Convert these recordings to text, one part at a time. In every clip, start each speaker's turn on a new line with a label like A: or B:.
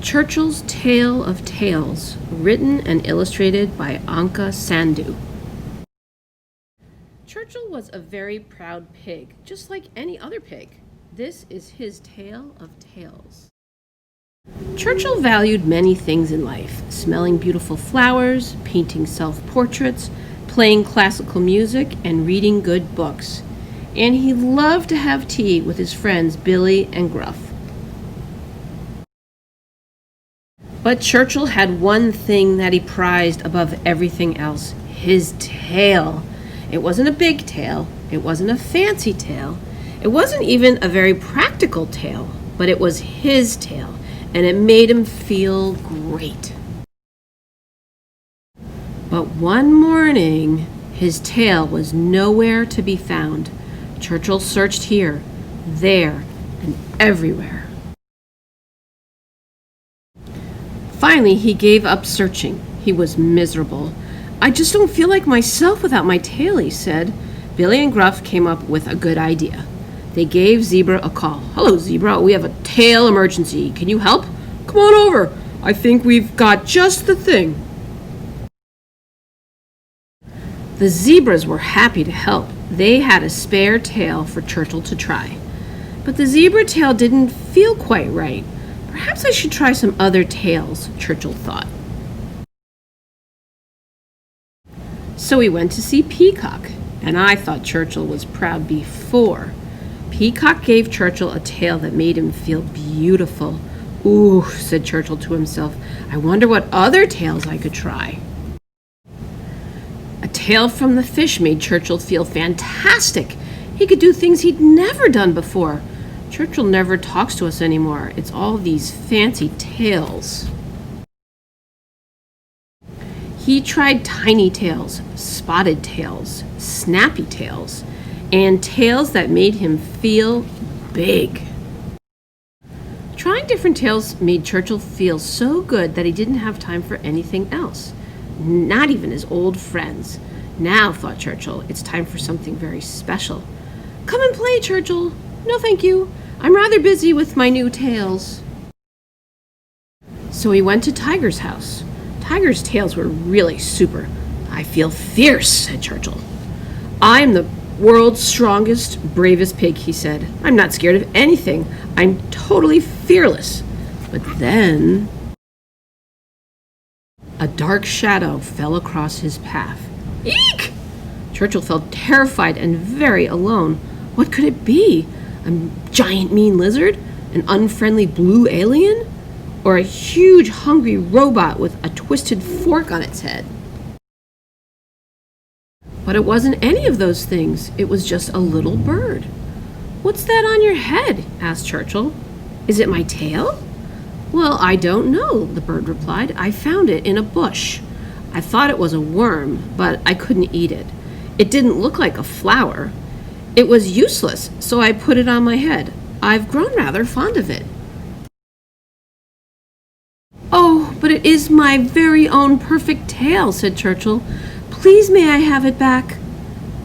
A: Churchill's Tale of Tales, written and illustrated by Anka Sandhu. Churchill was a very proud pig, just like any other pig. This is his tale of tales. Churchill valued many things in life: smelling beautiful flowers, painting self-portraits, playing classical music, and reading good books. And he loved to have tea with his friends Billy and Gruff. But Churchill had one thing that he prized above everything else: his tail. It wasn't a big tail, it wasn't a fancy tail, it wasn't even a very practical tail, but it was his tail, and it made him feel great. But one morning, his tail was nowhere to be found. Churchill searched here, there, and everywhere. Finally, he gave up searching. He was miserable. "I just don't feel like myself without my tail," he said. Billy and Gruff came up with a good idea. They gave Zebra a call. "Hello, Zebra, we have a tail emergency. Can you help? Come on over. I think we've got just the thing." The zebras were happy to help. They had a spare tail for Churchill to try. But the zebra tail didn't feel quite right. "Perhaps I should try some other tails," Churchill thought. So he went to see Peacock, and I thought Churchill was proud before. Peacock gave Churchill a tail that made him feel beautiful. "Ooh," said Churchill to himself, "I wonder what other tails I could try." A tail from the fish made Churchill feel fantastic. He could do things he'd never done before. Churchill never talks to us anymore. It's all these fancy tails. He tried tiny tails, spotted tails, snappy tails, and tails that made him feel big. Trying different tails made Churchill feel so good that he didn't have time for anything else, not even his old friends. Now, thought Churchill, it's time for something very special. "Come and play, Churchill." "No, thank you. I'm rather busy with my new tails." So he went to Tiger's house. Tiger's tails were really super. "I feel fierce," said Churchill. "I'm the world's strongest, bravest pig," he said. "I'm not scared of anything. I'm totally fearless." But then a dark shadow fell across his path. Eek! Churchill felt terrified and very alone. What could it be? A giant mean lizard? An unfriendly blue alien? Or a huge hungry robot with a twisted fork on its head? But it wasn't any of those things. It was just a little bird. "What's that on your head?" asked Churchill. "Is it my tail?" "Well, I don't know," the bird replied. "I found it in a bush. I thought it was a worm, but I couldn't eat it. It didn't look like a flower. It was useless, so I put it on my head. I've grown rather fond of it." "Oh, but it is my very own perfect tail," said Churchill. "Please may I have it back?"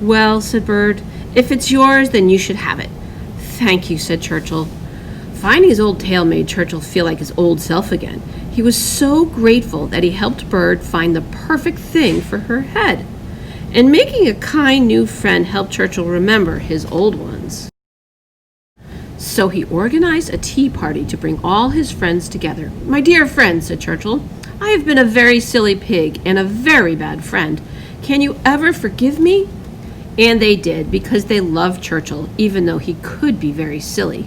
A: "Well," said Bird, "if it's yours, then you should have it." "Thank you," said Churchill. Finding his old tail made Churchill feel like his old self again. He was so grateful that he helped Bird find the perfect thing for her head. And making a kind new friend helped Churchill remember his old ones. So he organized a tea party to bring all his friends together. "My dear friends," said Churchill, "I have been a very silly pig and a very bad friend. Can you ever forgive me?" And they did, because they loved Churchill, even though he could be very silly.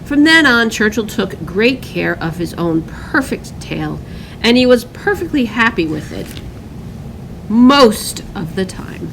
A: From then on, Churchill took great care of his own perfect tail, and he was perfectly happy with it most of the time.